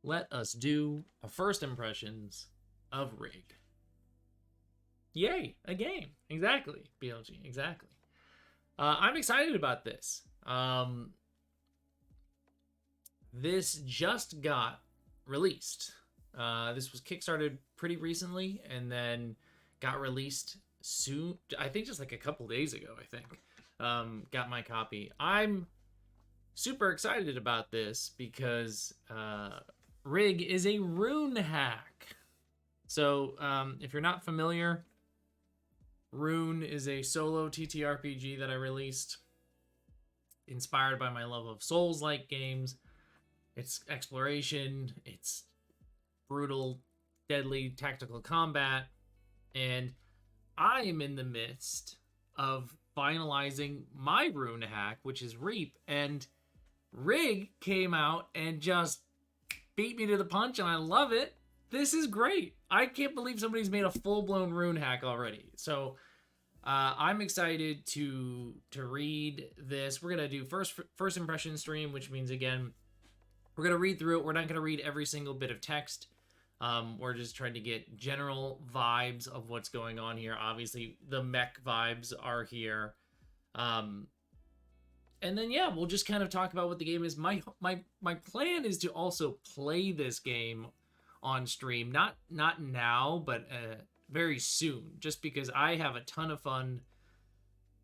let us do a first impressions of Rig. Yay, a game. Exactly, BLG, exactly. I'm excited about this. This just got released. This was kickstarted pretty recently and then got released soon. I think just like a couple days ago, I think. Got my copy. I'm super excited about this because Rig is a RUNE hack. So if you're not familiar, RUNE is a solo TTRPG that I released, inspired by my love of Souls-like games. It's exploration, it's brutal, deadly tactical combat, and I am in the midst of finalizing my RUNE hack, which is Reap, and Rig came out and just beat me to the punch, and I love it. This is great. I can't believe somebody's made a full-blown RUNE hack already. So I'm excited to read this. We're gonna do first impression stream, which means again we're gonna read through it. We're not gonna read every single bit of text. We're just trying to get general vibes of what's going on here. Obviously, the mech vibes are here. And then yeah, we'll just kind of talk about what the game is. My plan is to also play this game on stream, not now, but very soon, just because I have a ton of fun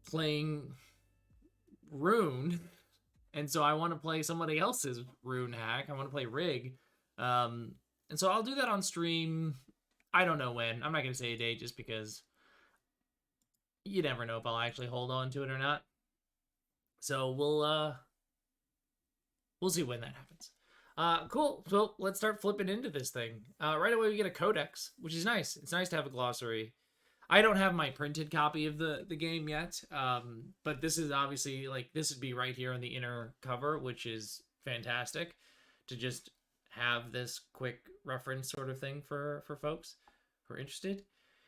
playing RUNE, and so I want to play somebody else's RUNE hack. I want to play Rig, and so I'll do that on stream. I don't know when. I'm not gonna say a date just because you never know if I'll actually hold on to it or not. So we'll see when that happens. Cool. So let's start flipping into this thing. Right away we get a codex, which is nice. It's nice to have a glossary. I don't have my printed copy of the game yet, but this is obviously, like, this would be right here on the inner cover, which is fantastic to just have this quick reference sort of thing for folks who are interested.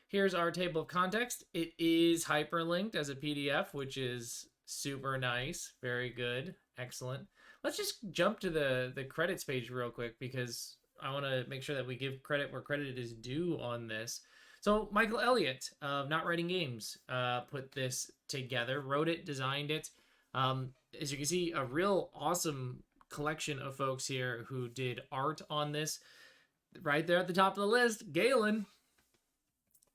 Here's our table of context. It is hyperlinked as a PDF, which is super nice. Very good. Excellent. Let's just jump to the credits page real quick because I want to make sure that we give credit where credit is due on this. So Michael Elliot of Not Writing Games put this together, wrote it, designed it. As you can see, a real awesome collection of folks here who did art on this. Right there at the top of the list, Galen.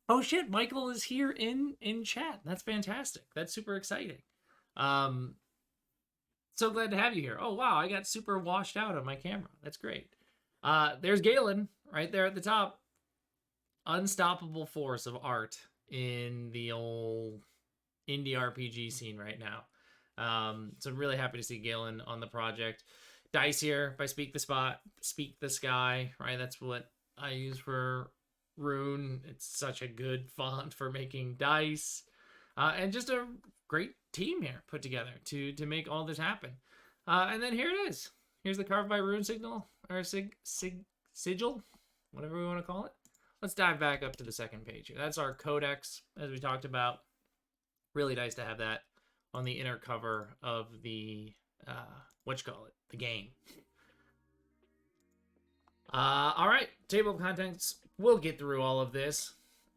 Oh shit, Michael is here in chat. That's fantastic. That's super exciting. So glad to have you here. Oh, wow, I got super washed out on my camera. That's great. There's Galen right there at the top. Unstoppable force of art in the old indie RPG scene right now. So I'm really happy to see Galen on the project. Dice here by Speak the Sky, right? That's what I use for RUNE. It's such a good font for making dice. And just a great team here put together to make all this happen. And then here it is. Here's the Carved by RUNE signal, or sigil, whatever we want to call it. Let's dive back up to the second page here. That's our codex, as we talked about. Really nice to have that on the inner cover of the, the game. All right, table of contents. We'll get through all of this.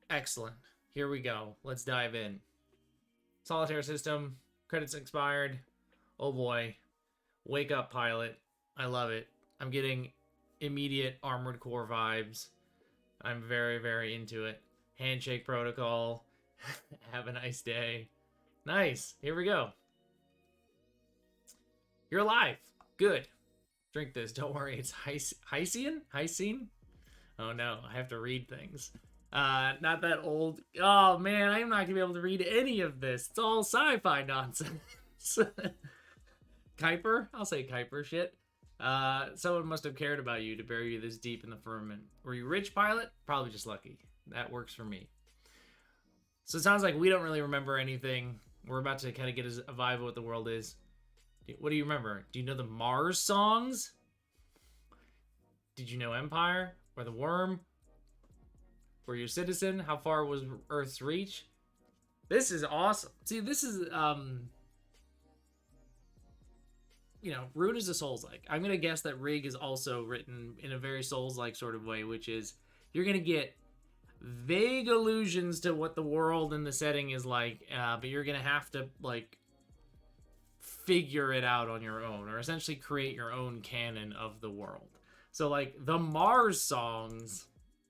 Excellent. Here we go. Let's dive in. Solitaire system. Credits expired. Oh boy. Wake up, pilot. I love it. I'm getting immediate Armored Core vibes. I'm very, very into it. Handshake protocol. Have a nice day. Nice. Here we go. You're alive. Good. Drink this. Don't worry. It's Hycean? Hycine? Oh no. I have to read things. Not that old. Oh man, I'm not gonna be able to read any of this. It's all sci-fi nonsense. Kuiper? I'll say Kuiper shit. Someone must have cared about you to bury you this deep in the firmament. Were you rich, pilot? Probably just lucky. That works for me. So it sounds like we don't really remember anything. We're about to kind of get a vibe of what the world is. What do you remember? Do you know the Mars songs? Did you know Empire? Or the Worm? Were you a citizen? How far was Earth's reach? This is awesome. See, this is RUNE is a Souls-like. I'm going to guess that Rig is also written in a very Souls-like sort of way, which is you're going to get vague allusions to what the world and the setting is like, but you're going to have to, like, figure it out on your own, or essentially create your own canon of the world. So, like, the Mars songs,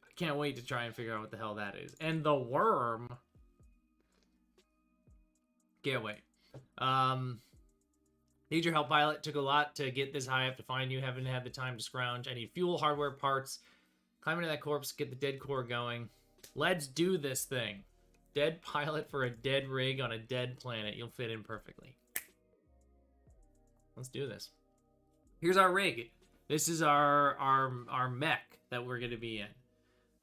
I can't wait to try and figure out what the hell that is. And the Worm, can't wait. Need your help, pilot. Took a lot to get this high up to find you. Haven't had the time to scrounge. I need fuel, hardware, parts. Climb into that corpse, get the dead core going. Let's do this thing. Dead pilot for a dead rig on a dead planet. You'll fit in perfectly. Let's do this. Here's our rig. This is our mech that we're going to be in.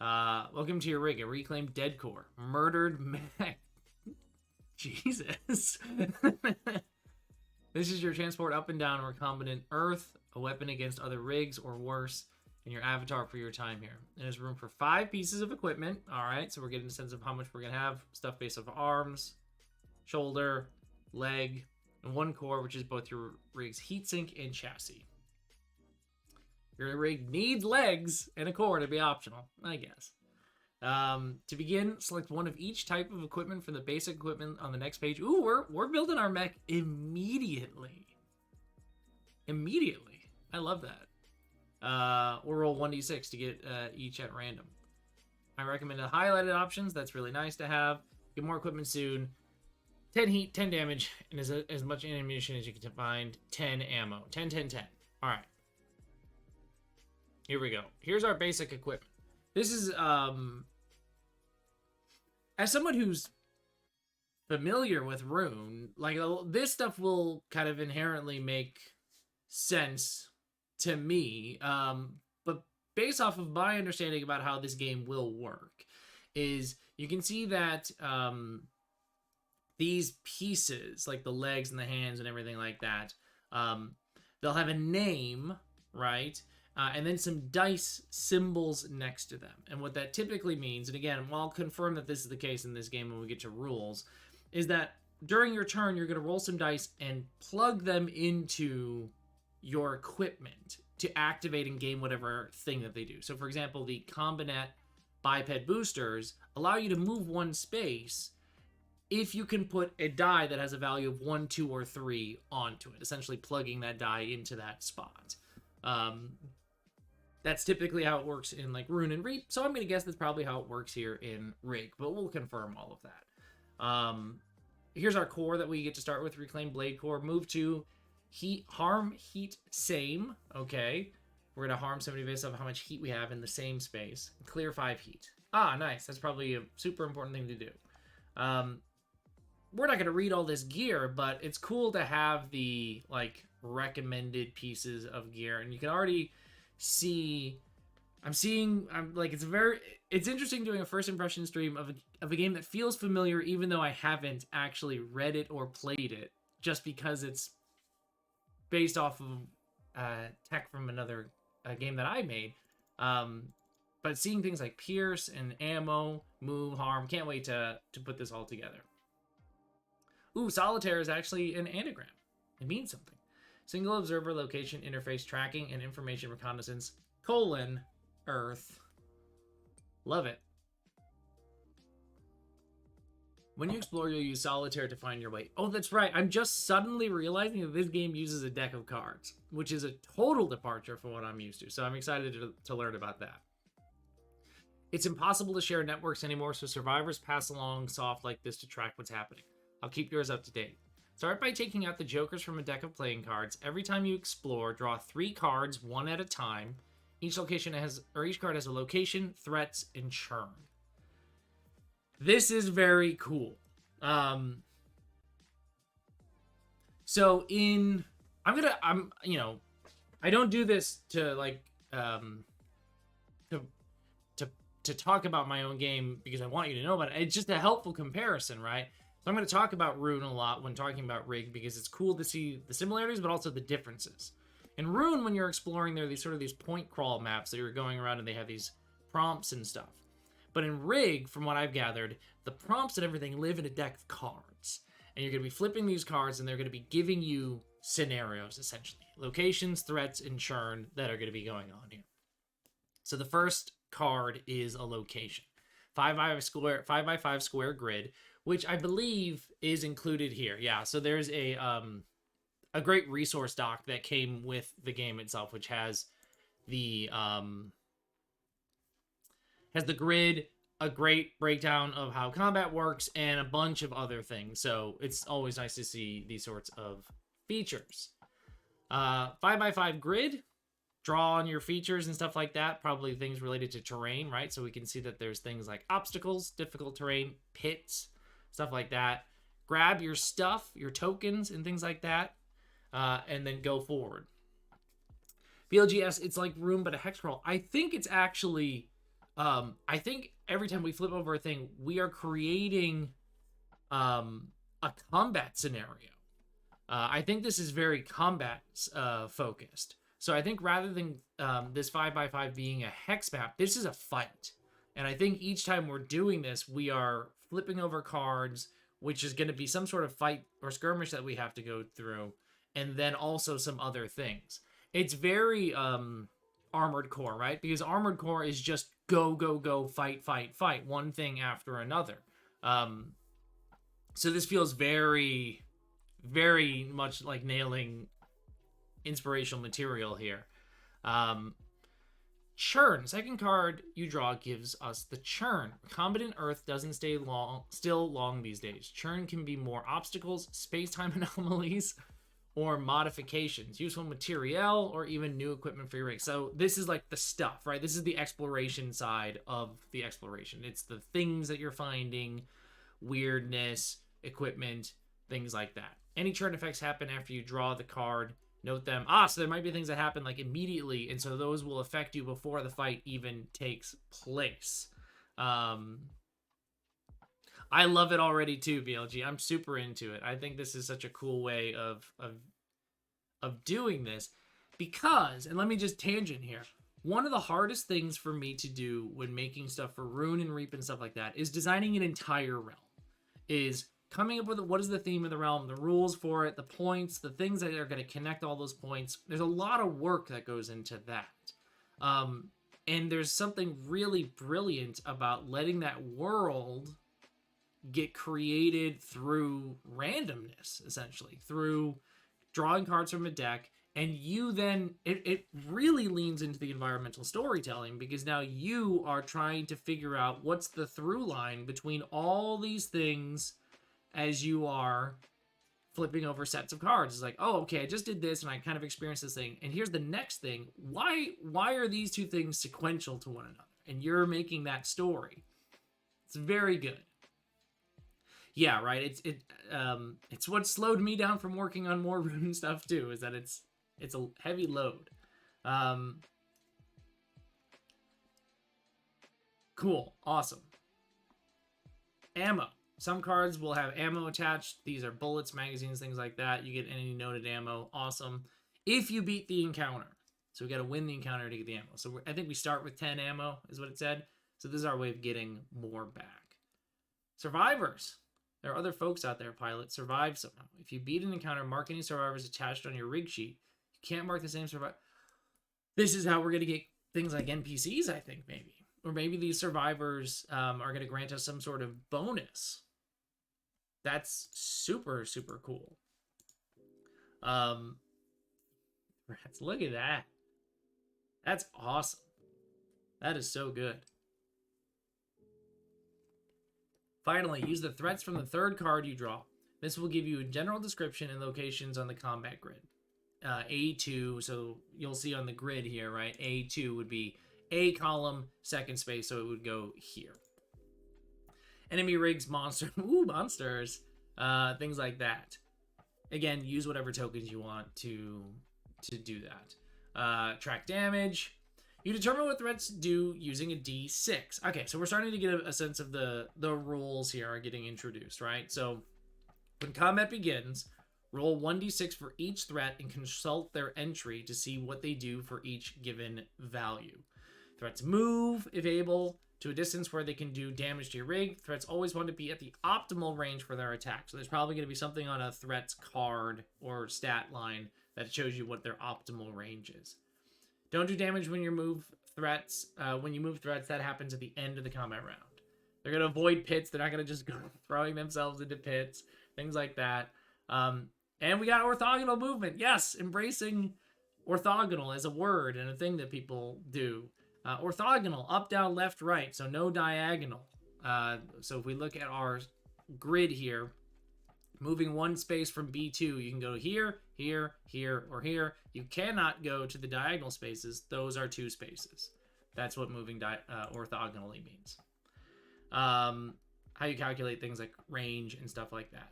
Welcome to your rig. A reclaimed dead core. Murdered mech. Jesus. This is your transport up and down recombinant Earth, a weapon against other rigs or worse, and your avatar for your time here. And there's room for 5 pieces of equipment. All right, so we're getting a sense of how much we're going to have. Stuff based off arms, shoulder, leg, and 1 core, which is both your rig's heatsink and chassis. Your rig needs legs and a core to be optional, I guess. To begin, select one of each type of equipment from the basic equipment on the next page. Ooh, we're building our mech immediately. Immediately. I love that. We'll roll 1d6 to get each at random. I recommend the highlighted options. That's really nice to have. Get more equipment soon. 10 heat, 10 damage, and as much ammunition as you can find. 10 ammo. 10, 10, 10. All right. Here we go. Here's our basic equipment. This is, as someone who's familiar with RUNE, like, this stuff will kind of inherently make sense to me, but based off of my understanding about how this game will work, is you can see that, these pieces, like the legs and the hands and everything like that, they'll have a name, right? And then some dice symbols next to them. And what that typically means, and again, I'll confirm that this is the case in this game when we get to rules, is that during your turn, you're going to roll some dice and plug them into your equipment to activate and gain whatever thing that they do. So, for example, the Combinet Biped Boosters allow you to move 1 space if you can put a die that has a value of 1, 2, or 3 onto it, essentially plugging that die into that spot. That's typically how it works in, like, RUNE and Reap, so I'm going to guess that's probably how it works here in Rig, but we'll confirm all of that. Here's our core that we get to start with. Reclaim Blade Core. Move to harm, heat, same. Okay. We're going to harm somebody based off how much heat we have in the same space. Clear 5 heat. Ah, nice. That's probably a super important thing to do. We're not going to read all this gear, but it's cool to have the, like, recommended pieces of gear, and you can already see, it's interesting doing a first impression stream of a game that feels familiar, even though I haven't actually read it or played it, just because it's based off of tech from another game that I made. But seeing things like Pierce and ammo, move, harm, can't wait to put this all together. Ooh, solitaire is actually an anagram. It means something. Single observer location interface tracking and information reconnaissance, Earth. Love it. When you explore, you'll use solitaire to find your way. Oh, that's right. I'm just suddenly realizing that this game uses a deck of cards, which is a total departure from what I'm used to. So I'm excited to learn about that. It's impossible to share networks anymore, so survivors pass along soft like this to track what's happening. I'll keep yours up to date. Start by taking out the jokers from a deck of playing cards. Every time you explore, draw 3 cards, 1 at a time. Each card has a location, threats, and churn. This is very cool. I don't do this to, like, to talk about my own game because I want you to know about it. It's just a helpful comparison, right? So I'm going to talk about RUNE a lot when talking about Rig because it's cool to see the similarities, but also the differences. In RUNE, when you're exploring, there are these point crawl maps that you're going around and they have these prompts and stuff. But in Rig, from what I've gathered, the prompts and everything live in a deck of cards. And you're going to be flipping these cards, and they're going to be giving you scenarios, essentially. Locations, threats, and churn that are going to be going on here. So the first card is a location. 5x5 square grid, which I believe is included here. Yeah, so there's a great resource doc that came with the game itself, which has the grid, a great breakdown of how combat works, and a bunch of other things. So it's always nice to see these sorts of features. 5x5 grid, draw on your features and stuff like that, probably things related to terrain, right? So we can see that there's things like obstacles, difficult terrain, pits, stuff like that. Grab your stuff, your tokens, and things like that, and then go forward. BLGS, it's like RUNE, but a hex crawl. I think it's actually, I think every time we flip over a thing, we are creating a combat scenario. I think this is very combat focused. So I think rather than this 5x5 being a hex map, this is a fight. And I think each time we're doing this, we are flipping over cards, which is going to be some sort of fight or skirmish that we have to go through, and then also some other things. It's very Armored Core, right? Because Armored Core is just go, go, go, fight, fight, fight, one thing after another. So this feels very, very much like nailing inspirational material here. Churn. Second card you draw gives us the churn. Combatant Earth doesn't stay still long these days. Churn can be more obstacles, space-time anomalies, or modifications, useful material, or even new equipment for your rig. So this is like the stuff, right? This is the exploration side of the exploration. It's the things that you're finding, weirdness, equipment, things like that. Any churn effects happen after you draw the card. Note them. So there might be things that happen like immediately, and so those will affect you before the fight even takes place. I love it already too, BLG. I'm super into it. I think this is such a cool way of doing this because, and let me just tangent here. One of the hardest things for me to do when making stuff for RUNE and Reap and stuff like that is designing an entire realm. Is coming up with what is the theme of the realm, the rules for it, the points, the things that are going to connect all those points. There's a lot of work that goes into that. And there's something really brilliant about letting that world get created through randomness, essentially, through drawing cards from a deck. And you then, it really leans into the environmental storytelling because now you are trying to figure out what's the through line between all these things as you are flipping over sets of cards. It's like, oh, okay, I just did this and I kind of experienced this thing. And here's the next thing. Why are these two things sequential to one another? And you're making that story. It's very good. Yeah, right. It's what slowed me down from working on more RUNE stuff too, is that it's a heavy load. Cool. Awesome. Ammo. Some cards will have ammo attached. These are bullets, magazines, things like that. You get any noted ammo. Awesome. If you beat the encounter. So we got to win the encounter to get the ammo. So I think we start with 10 ammo is what it said. So this is our way of getting more back. Survivors. There are other folks out there, pilot. Survive somehow. If you beat an encounter, mark any survivors attached on your rig sheet. You can't mark the same survivor. This is how we're going to get things like NPCs, I think, maybe. Or maybe these survivors are going to grant us some sort of bonus. That's super, super cool. Look at that. That's awesome. That is so good. Finally, use the threats from the third card you draw. This will give you a general description and locations on the combat grid. A2, so you'll see on the grid here, right? A2 would be A column, second space, so it would go here. Enemy rigs, monsters, things like that. Again, use whatever tokens you want to do that. Track damage. You determine what threats do using a D6. Okay, so we're starting to get a sense of the rules here are getting introduced, right? So when combat begins, roll 1d6 for each threat and consult their entry to see what they do for each given value. Threats move, if able, to a distance where they can do damage to your rig. Threats always want to be at the optimal range for their attack. So there's probably going to be something on a threats card or stat line that shows you what their optimal range is. Don't do damage when you move threats. When you move threats, that happens at the end of the combat round. They're going to avoid pits. They're not going to just go throwing themselves into pits. Things like that. And we got orthogonal movement. Yes, embracing orthogonal as a word and a thing that people do. Orthogonal, up, down, left, right. So no diagonal. So if we look at our grid here, moving one space from B2, you can go here, here, here, or here. You cannot go to the diagonal spaces. Those are 2 spaces. That's what moving orthogonally means. How you calculate things like range and stuff like that.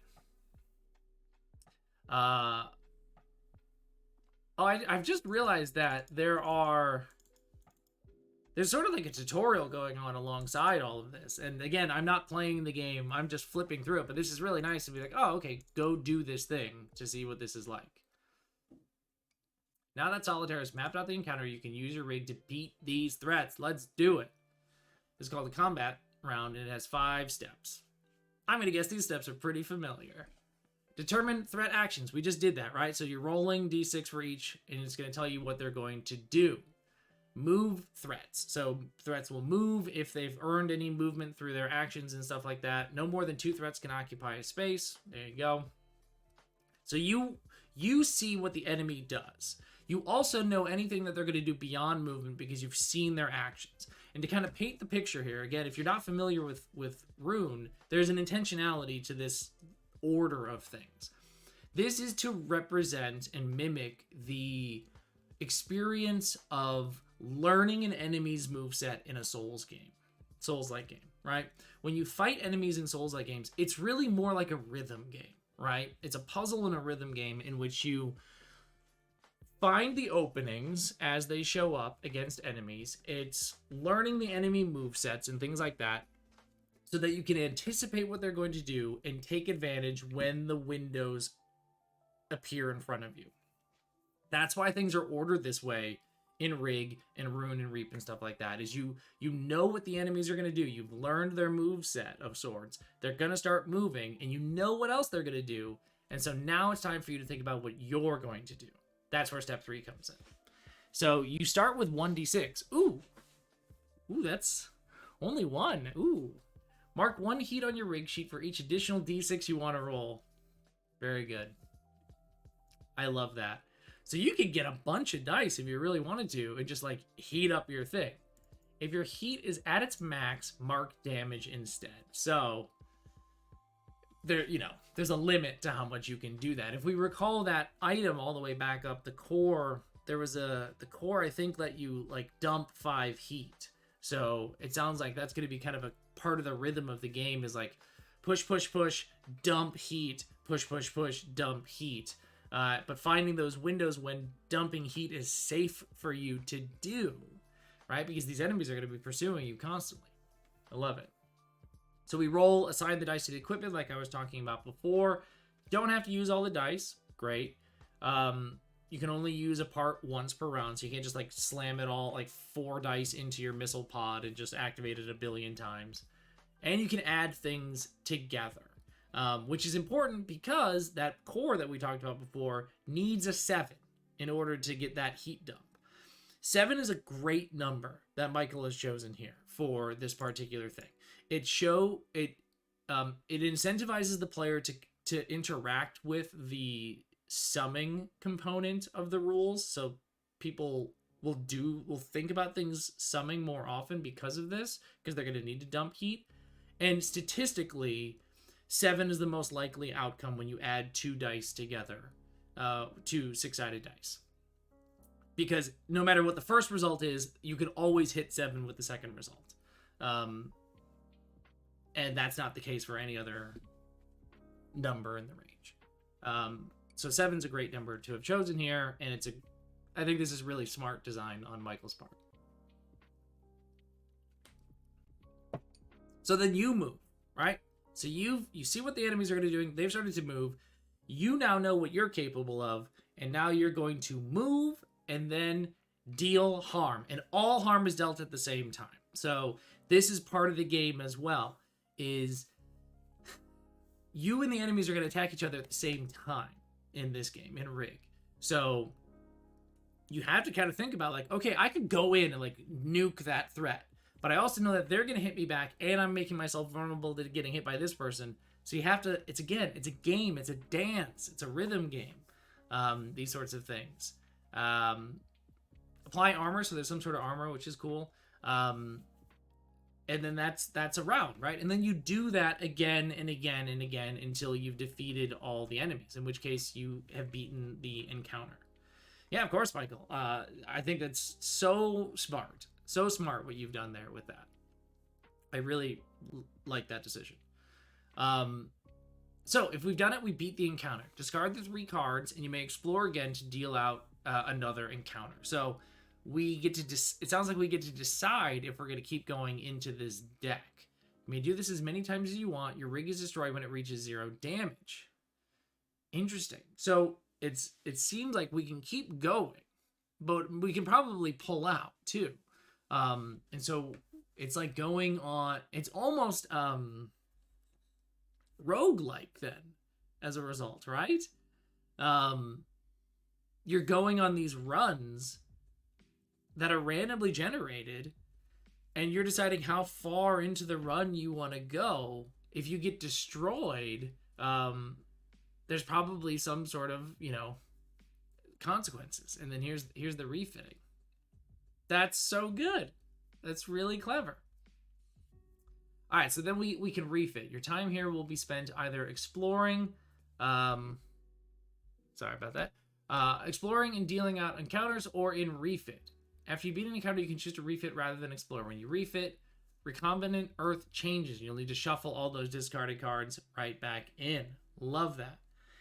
I've just realized that there's sort of like a tutorial going on alongside all of this. And again, I'm not playing the game. I'm just flipping through it. But this is really nice to be like, oh, okay, go do this thing to see what this is like. Now that Solitaire has mapped out the encounter, you can use your rig to beat these threats. Let's do it. This is called the combat round, and it has 5 steps. I'm going to guess these steps are pretty familiar. Determine threat actions. We just did that, right? So you're rolling d6 for each, and it's going to tell you what they're going to do. Move threats. So threats will move if they've earned any movement through their actions and stuff like that. No more than 2 threats can occupy a space. There you go. So you see what the enemy does. You also know anything that they're going to do beyond movement because you've seen their actions. And to kind of paint the picture here, again, if you're not familiar with RUNE, there's an intentionality to this order of things. This is to represent and mimic the experience of learning an enemy's moveset in a Souls-like game, right? When you fight enemies in Souls-like games, it's really more like a rhythm game, right? It's a puzzle and a rhythm game in which you find the openings as they show up against enemies. It's learning the enemy movesets and things like that so that you can anticipate what they're going to do and take advantage when the windows appear in front of you. That's why things are ordered this way in Rig and Rune and Reap and stuff like that, is you know what the enemies are going to do. You've learned their move set of sorts. They're going to start moving, and you know what else they're going to do. And so now it's time for you to think about what you're going to do. That's where step 3 comes in. So you start with 1d6. Ooh, that's only 1. Ooh. Mark 1 heat on your rig sheet for each additional d6 you want to roll. Very good. I love that. So you could get a bunch of dice if you really wanted to and just like heat up your thing. If your heat is at its max, mark damage instead. So there's a limit to how much you can do that. If we recall that item all the way back up, the core, the core I think let you like dump 5 heat. So it sounds like that's going to be kind of a part of the rhythm of the game is like push, push, push, dump heat, push, push, push, dump heat. But finding those windows when dumping heat is safe for you to do, right? Because these enemies are going to be pursuing you constantly. I love it. So we roll, assign the dice to the equipment like I was talking about before. Don't have to use all the dice. Great. You can only use a part once per round, so you can't just like slam it all, like 4 dice into your missile pod and just activate it a billion times. And you can add things together. Which is important because that core that we talked about before needs a 7 in order to get that heat dump. 7 is a great number that Michael has chosen here for this particular thing. It incentivizes the player to interact with the summing component of the rules. So people will think about things summing more often because of this, because they're going to need to dump heat. And statistically, 7 is the most likely outcome when you add 2 dice together, 2 6-sided dice. Because no matter what the first result is, you can always hit 7 with the second result. And that's not the case for any other number in the range. So 7's a great number to have chosen here, and I think this is really smart design on Michael's part. So then you move, right? So you see what the enemies are going to be doing. They've started to move. You now know what you're capable of, and now you're going to move and then deal harm, and all harm is dealt at the same time. So this is part of the game as well, is you and the enemies are going to attack each other at the same time in this game, in Rig. So you have to kind of think about, like, okay, I could go in and like nuke that threat, but I also know that they're going to hit me back, and I'm making myself vulnerable to getting hit by this person. So you have to, it's a game, it's a dance, it's a rhythm game. These sorts of things. Apply armor, so there's some sort of armor, which is cool. And then that's a round, right? And then you do that again and again and again until you've defeated all the enemies, in which case you have beaten the encounter. Yeah, of course, Michael. I think that's so smart. So smart what you've done there with that. I really like that decision. So if we've done it, we beat the encounter. Discard the 3 cards, and you may explore again to deal out another encounter. So we get to it sounds like we get to decide if we're going to keep going into this deck. You may do this as many times as you want. Your rig is destroyed when it reaches 0 damage. Interesting. So it seems like we can keep going, but we can probably pull out too. And so it's like going on, it's almost roguelike then as a result, right? You're going on these runs that are randomly generated, and you're deciding how far into the run you want to go. If you get destroyed, there's probably some sort of, consequences. And then here's the refitting. That's so good. That's really clever. All right, so then we can refit. Your time here will be spent either exploring, sorry about that, exploring and dealing out encounters, or in refit. After you beat an encounter, you can choose to refit rather than explore. When you refit, recombinant earth changes. You'll need to shuffle all those discarded cards right back in. Love that.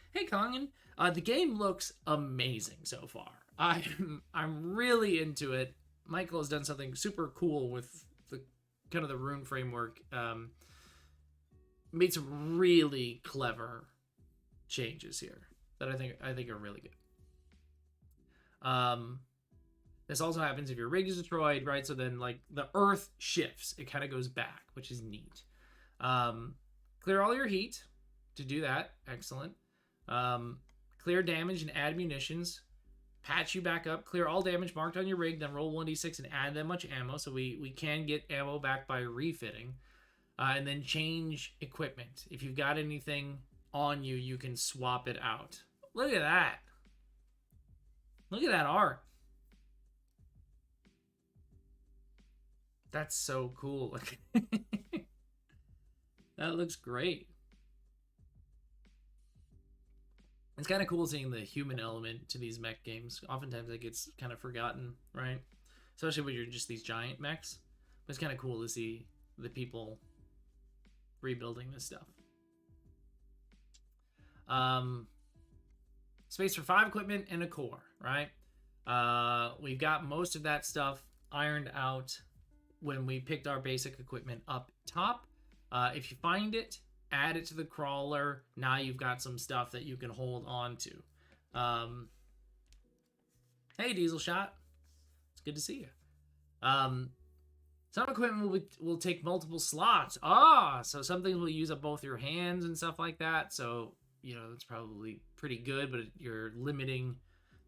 Hey, Kongan. The game looks amazing so far. I'm really into it. Michael has done something super cool with the kind of the RUNE framework. Made some really clever changes here that I think are really good. This also happens if your rig is destroyed, right? So then, like, the earth shifts. It kind of goes back, which is neat. Clear all your heat to do that. Excellent. Clear damage and add munitions. Patch you back up. Clear all damage marked on your rig, then roll 1d6 and add that much ammo. So we can get ammo back by refitting. And then change equipment. If you've got anything on you, you can swap it out. Look at that. Look at that art. That's so cool. That looks great. It's kind of cool seeing the human element to these mech games. Oftentimes it gets kind of forgotten, right? Especially when you're just these giant mechs. But it's kind of cool to see the people rebuilding this stuff. Space for 5 equipment and a core, right? We've got most of that stuff ironed out when we picked our basic equipment up top. If you find it, add it to the crawler. Now you've got some stuff that you can hold on to. Hey, Diesel Shot. It's good to see you. Some equipment will take multiple slots. So some things will use up both your hands and stuff like that. So, it's probably pretty good, but you're limiting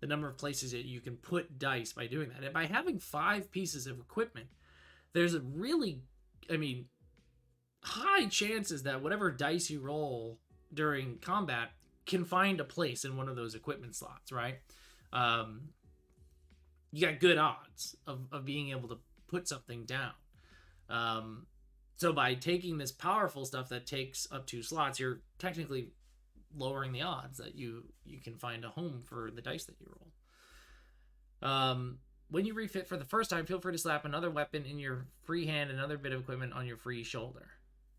the number of places that you can put dice by doing that. And by having 5 pieces of equipment, there's a really, high chances that whatever dice you roll during combat can find a place in one of those equipment slots, right? You got good odds of being able to put something down. So by taking this powerful stuff that takes up 2 slots, you're technically lowering the odds that you can find a home for the dice that you roll. When you refit for the first time, feel free to slap another weapon in your free hand, another bit of equipment on your free shoulder.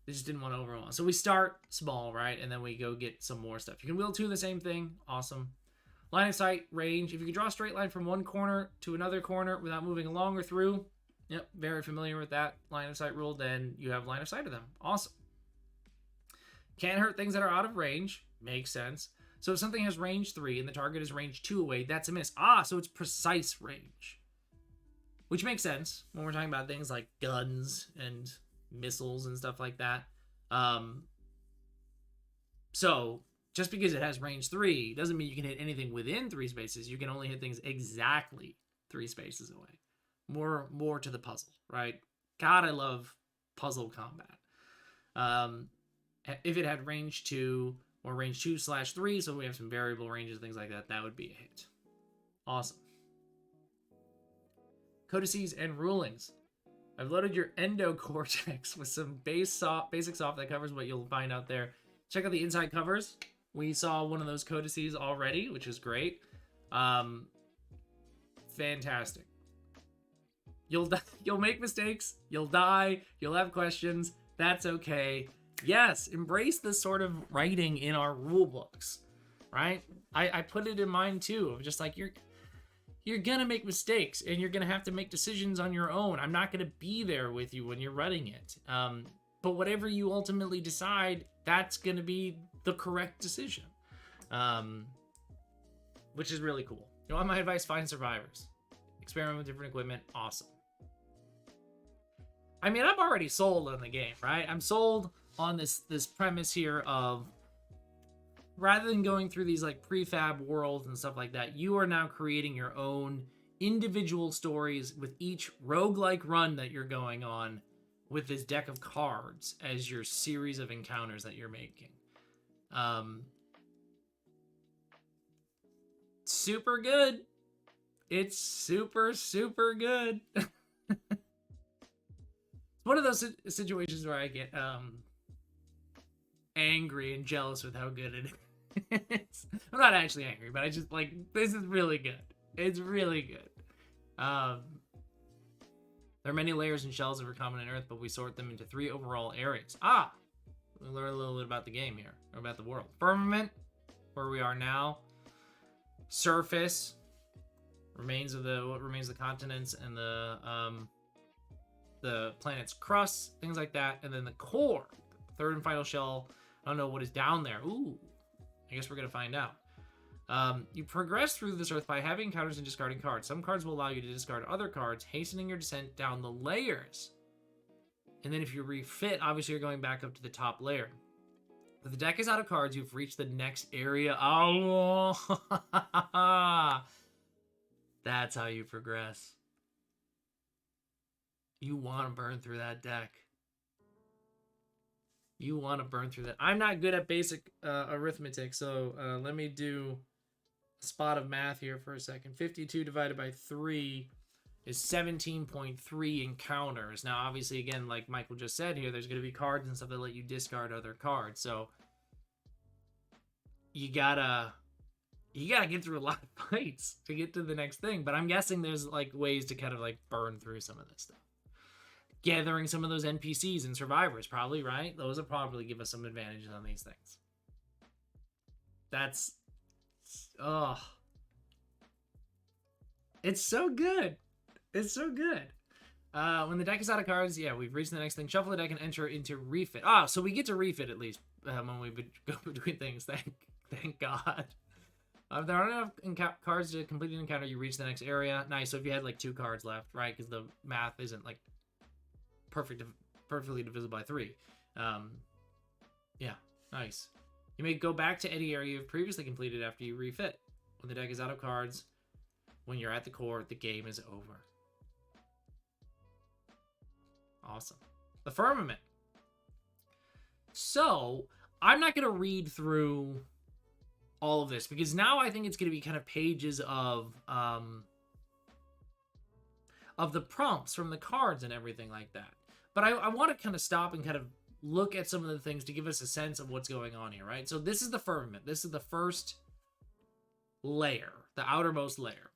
They just didn't want to overwhelm. So we start small, right? And then we go get some more stuff. You can wheel 2 the same thing. Awesome. Line of sight, range. If you can draw a straight line from one corner to another corner without moving along or through, yep, very familiar with that line of sight rule, then you have line of sight of them. Awesome. Can't hurt things that are out of range. Makes sense. So if something has range 3 and the target is range 2 away, that's a miss. So it's precise range. which makes sense when we're talking about things like guns and missiles and stuff like that. So just because it has range 3 doesn't mean you can hit anything within 3 spaces. You can only hit things exactly 3 spaces away. More to the puzzle, right? God, I love puzzle combat. If it had range 2 or range 2/3, so we have some variable ranges, things like that, that would be a hit. Awesome. Codices and rulings. I've loaded your endocortex with some basic soft that covers what you'll find out there. Check out the inside covers. We saw one of those codices already, which is great. Fantastic. You'll make mistakes. You'll die. You'll have questions. That's okay. Yes, embrace this sort of writing in our rule books, right? I put it in mine too. Of just like you're gonna make mistakes and you're gonna have to make decisions on your own. I'm not gonna be there with you when you're running it. But whatever you ultimately decide, that's gonna be the correct decision, which is really cool. You want my advice? Find survivors. Experiment with different equipment. Awesome. I mean, I'm already sold on the game, right? I'm sold on this premise here of, rather than going through these like prefab worlds and stuff like that, you are now creating your own individual stories with each roguelike run that you're going on with this deck of cards as your series of encounters that you're making. Super good. It's super, super good. It's one of those situations where I get angry and jealous with how good it is. I'm not actually angry, but I just like, this is really good. It's really good. There are many layers and shells that are common in Earth, but we sort them into 3 overall areas. We learn a little bit about the game here, or about the world. Firmament, where we are now. Surface, what remains of the continents and the planet's crust, things like that. And then the core, the 3rd and final shell. I don't know what is down there. Ooh, I guess we're gonna find out. You progress through this Earth by having encounters and discarding cards. Some cards will allow you to discard other cards, hastening your descent down the layers. And then if you refit, obviously you're going back up to the top layer. If the deck is out of cards, you've reached the next area. Oh, that's how you progress. You want to burn through that deck. You want to burn through that. I'm not good at basic arithmetic, so let me do a spot of math here for a second. 52 divided by 3 is 17.3 encounters. Now, obviously, again, like Michael just said here, there's going to be cards and stuff that let you discard other cards. So you gotta get through a lot of fights to get to the next thing. But I'm guessing there's like ways to kind of like burn through some of this stuff. Gathering some of those NPCs and survivors, probably, right? Those will probably give us some advantages on these things. That's, it's so good. It's so good. When the deck is out of cards, yeah, we've reached the next thing. Shuffle the deck and enter into refit. So we get to refit at least when we go between things. Thank God. If there aren't enough cards to complete an encounter, you reach the next area. Nice. So if you had like 2 cards left, right? Because the math isn't like perfectly divisible by 3. Yeah, nice. You may go back to any area you've previously completed after you refit. When the deck is out of cards, when you're at the core, the game is over. Awesome. The Firmament. So, I'm not going to read through all of this because now I think it's going to be kind of pages of the prompts from the cards and everything like that. But I want to kind of stop and kind of look at some of the things to give us a sense of what's going on here, right? So this is the Firmament. This is the first layer, the outermost layer.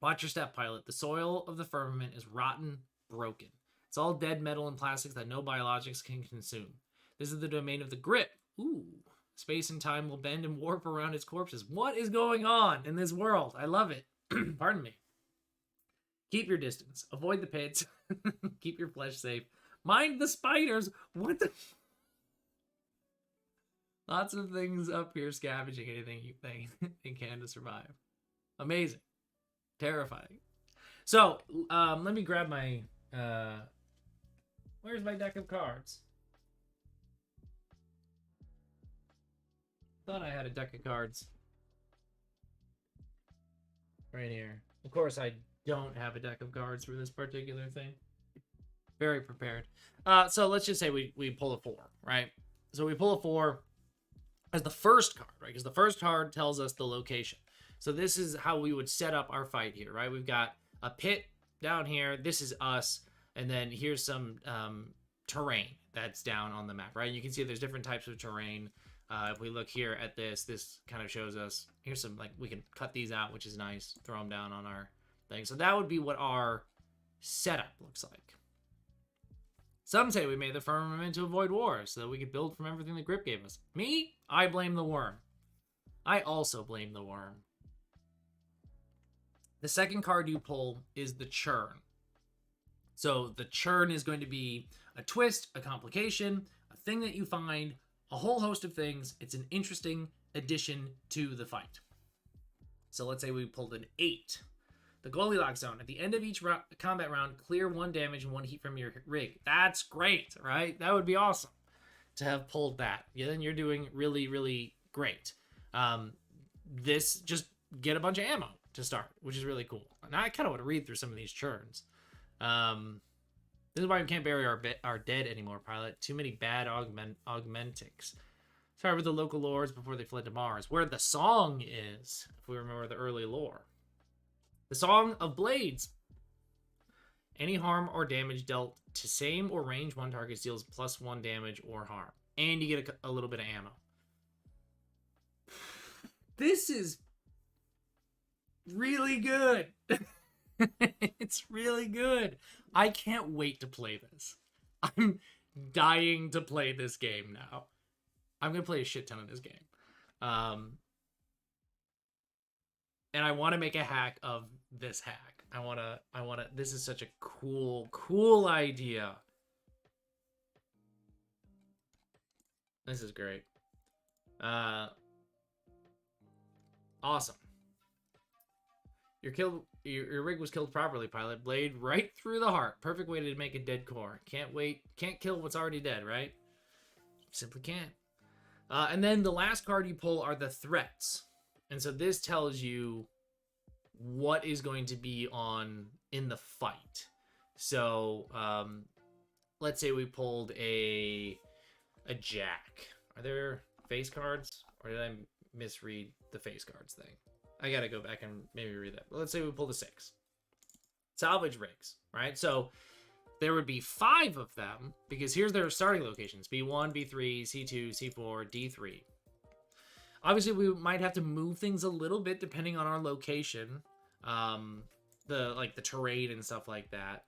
Watch your step, pilot. The soil of the Firmament is rotten, broken. It's all dead metal and plastics that no biologics can consume. This is the domain of the grip. Ooh. Space and time will bend and warp around its corpses. What is going on in this world? I love it. Pardon me. Keep your distance. Avoid the pits. Keep your flesh safe. Mind the spiders. What the... Lots of things up here scavenging anything you can to survive. Amazing. Terrifying. So, let me grab my, where's my deck of cards? Thought I had a deck of cards. Right here. Of course, I don't have a deck of cards for this particular thing. Very prepared. So let's just say we pull a 4, right? So we pull a 4 as the first card, right? Because the first card tells us the location. So this is how we would set up our fight here, right? We've got a pit down here. This is us. And then here's some terrain that's down on the map, right? You can see there's different types of terrain. If we look here at this kind of shows us, here's some, like, we can cut these out, which is nice. Throw them down on our thing. So that would be what our setup looks like. Some say we made the firmament to avoid wars so that we could build from everything the grip gave us. Me? I blame the worm. I also blame the worm. The second card you pull is the churn. So the churn is going to be a twist, a complication, a thing that you find, a whole host of things. It's an interesting addition to the fight. So let's say we pulled an 8. The Goldilocks zone. At the end of each combat round, clear 1 damage and 1 heat from your rig. That's great, right? That would be awesome to have pulled that. Yeah, then you're doing really, really great. This, just get a bunch of ammo to start, which is really cool. Now I kind of want to read through some of these churns. This is why we can't bury our dead anymore, pilot. Too many bad augmentics. Sorry with the local lords before they fled to Mars. Where the song is, if we remember the early lore. The Song of Blades. Any harm or damage dealt to same or range 1 target deals +1 damage or harm. And you get a little bit of ammo. This is really good. It's really good. I can't wait to play this. I'm dying to play this game now. I'm going to play a shit ton of this game. And I want to make a hack of this hack. I want to, this is such a cool idea. This is great. Awesome. Your rig was killed properly, pilot. Blade right through the heart. Perfect way to make a dead core. Can't kill what's already dead, right? Simply can't. And then the last card you pull are the threats. And so this tells you what is going to be in the fight. So let's say we pulled a jack. Are there face cards? Or did I misread the face cards thing? I gotta go back and maybe read that. But let's say we pulled a 6. Salvage rigs, right? So there would be 5 of them, because here's their starting locations. B1, B3, C2, C4, D3. Obviously, we might have to move things a little bit depending on our location, the terrain and stuff like that.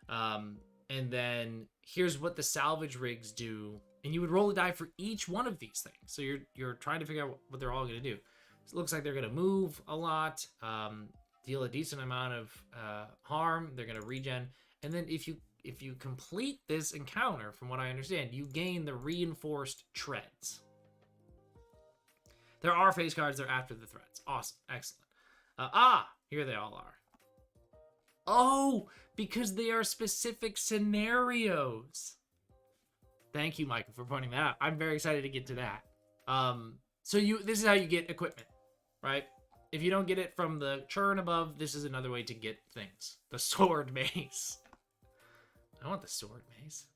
And then here's what the salvage rigs do, and you would roll a die for each one of these things. So you're trying to figure out what they're all going to do. So it looks like they're going to move a lot, deal a decent amount of harm. They're going to regen, and then if you complete this encounter, from what I understand, you gain the reinforced treads. There are face cards. They're after the threats. Awesome. Excellent. Here they all are. Oh, because they are specific scenarios. Thank you, Michael, for pointing that out. I'm very excited to get to that. So this is how you get equipment, right? If you don't get it from the churn above, this is another way to get things. The sword mace. I want the sword mace.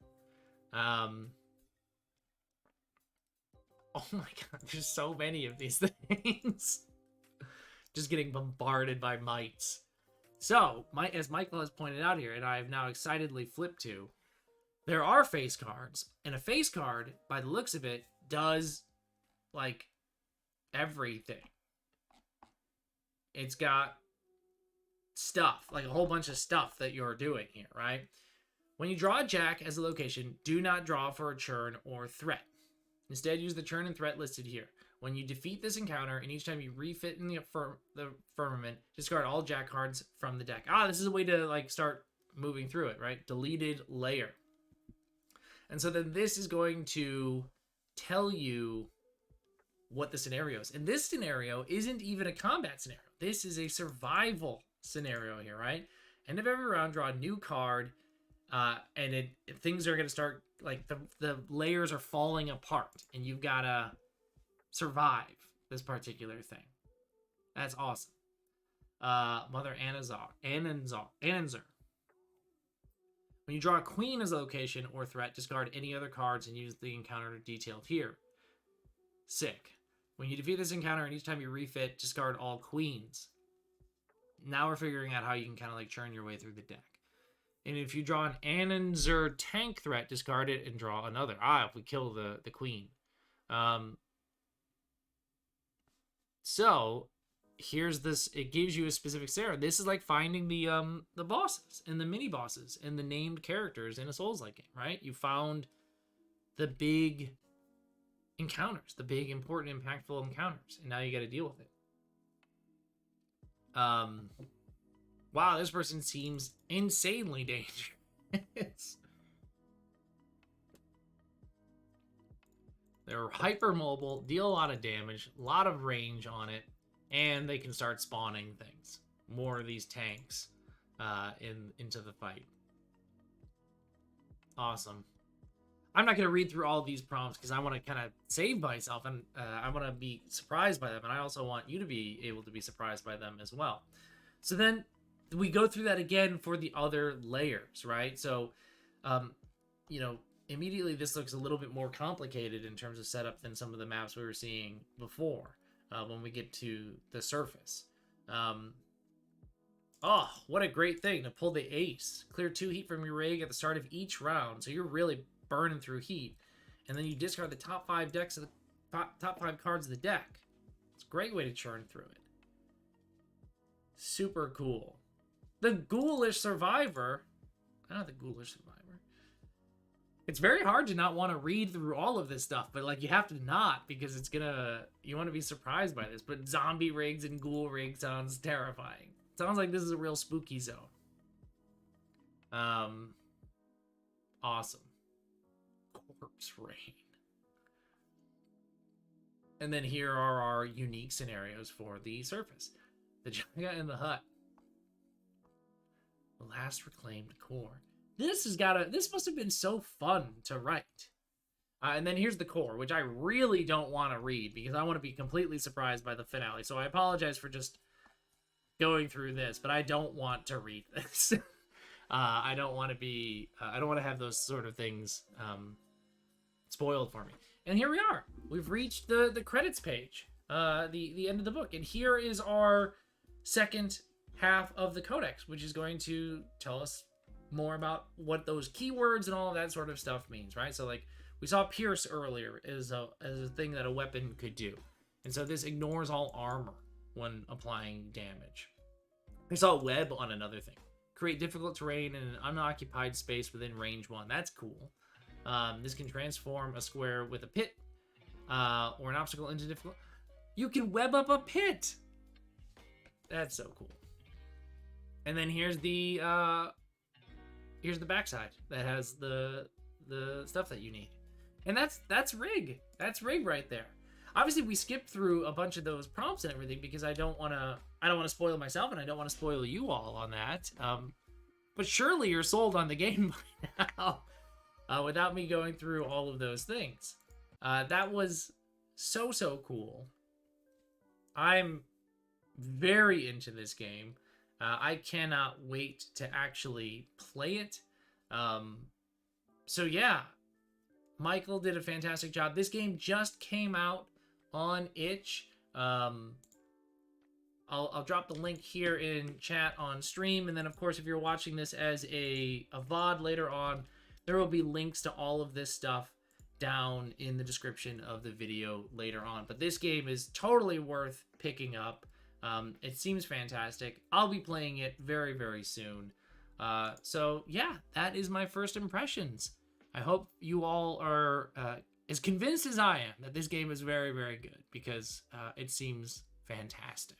Oh my god, there's so many of these things. Just getting bombarded by mites. So, as Michael has pointed out here, and I have now excitedly flipped to, there are face cards. And a face card, by the looks of it, does, like, everything. It's got stuff, like a whole bunch of stuff that you're doing here, right? When you draw a jack as a location, do not draw for a churn or threat. Instead, use the churn and threat listed here. When you defeat this encounter, and each time you refit in the firmament, discard all jack cards from the deck. This is a way to, like, start moving through it, right? Deleted layer. And so then this is going to tell you what the scenario is. And this scenario isn't even a combat scenario. This is a survival scenario here, right? End of every round, draw a new card, and things are going to start, like, the layers are falling apart, and you've got to survive this particular thing. That's awesome. Mother Ananzar. When you draw a queen as a location or threat, discard any other cards and use the encounter detailed here. Sick. When you defeat this encounter and each time you refit, discard all queens. Now we're figuring out how you can kind of like churn your way through the deck. And if you draw an Ananzar tank threat, discard it and draw another. If we kill the queen. So here's this. It gives you a specific scenario. This is like finding the bosses and the mini bosses and the named characters in a Souls-like game, right? You found the big encounters, the big, important, impactful encounters, and now you got to deal with it. Wow, this person seems insanely dangerous. They're hypermobile, deal a lot of damage, a lot of range on it, and they can start spawning things. More of these tanks into the fight. Awesome. I'm not going to read through all of these prompts because I want to kind of save myself, and I want to be surprised by them, and I also want you to be able to be surprised by them as well. So then we go through that again for the other layers, right? So, you know, immediately this looks a little bit more complicated in terms of setup than some of the maps we were seeing before when we get to the surface. Oh, what a great thing to pull the ace. Clear 2 heat from your rig at the start of each round, so you're really burning through heat. And then you discard the top 5 decks of the top 5 cards of the deck. It's a great way to churn through it. Super cool. The Ghoulish Survivor. The Ghoulish Survivor. It's very hard to not want to read through all of this stuff, but like you have to not because it's you want to be surprised by this. But zombie rigs and ghoul rigs sounds terrifying. Sounds like this is a real spooky zone. Awesome. Corpse Rain. And then here are our unique scenarios for the surface. The Jaga in the Hut. The Last Reclaimed Core. This must have been so fun to write. And then here's the core, which I really don't want to read because I want to be completely surprised by the finale. So I apologize for just going through this, but I don't want to read this. I don't want to have those sort of things spoiled for me. And here we are. We've reached the credits page, the end of the book. And here is our second half of the codex, which is going to tell us more about what those keywords and all of that sort of stuff means, right? So like we saw Pierce earlier as a thing that a weapon could do. And so this ignores all armor when applying damage. We saw Web on another thing. Create difficult terrain in an unoccupied space within range 1. That's cool. This can transform a square with a pit or an obstacle into difficult. You can web up a pit. That's so cool. And then here's the backside that has the stuff that you need. And that's rig. That's rig right there. Obviously, we skipped through a bunch of those prompts and everything because I don't want to spoil myself and I don't want to spoil you all on that. But surely you're sold on the game by now without me going through all of those things. That was so cool. I'm very into this game. I cannot wait to actually play it. So yeah, Michael did a fantastic job. This game just came out on itch. I'll drop the link here in chat on stream, and then of course if you're watching this as a VOD later on, there will be links to all of this stuff down in the description of the video later on. But this game is totally worth picking up. It seems fantastic. I'll be playing it very soon. So yeah, that is my first impressions. I hope you all are as convinced as I am that this game is very good because it seems fantastic.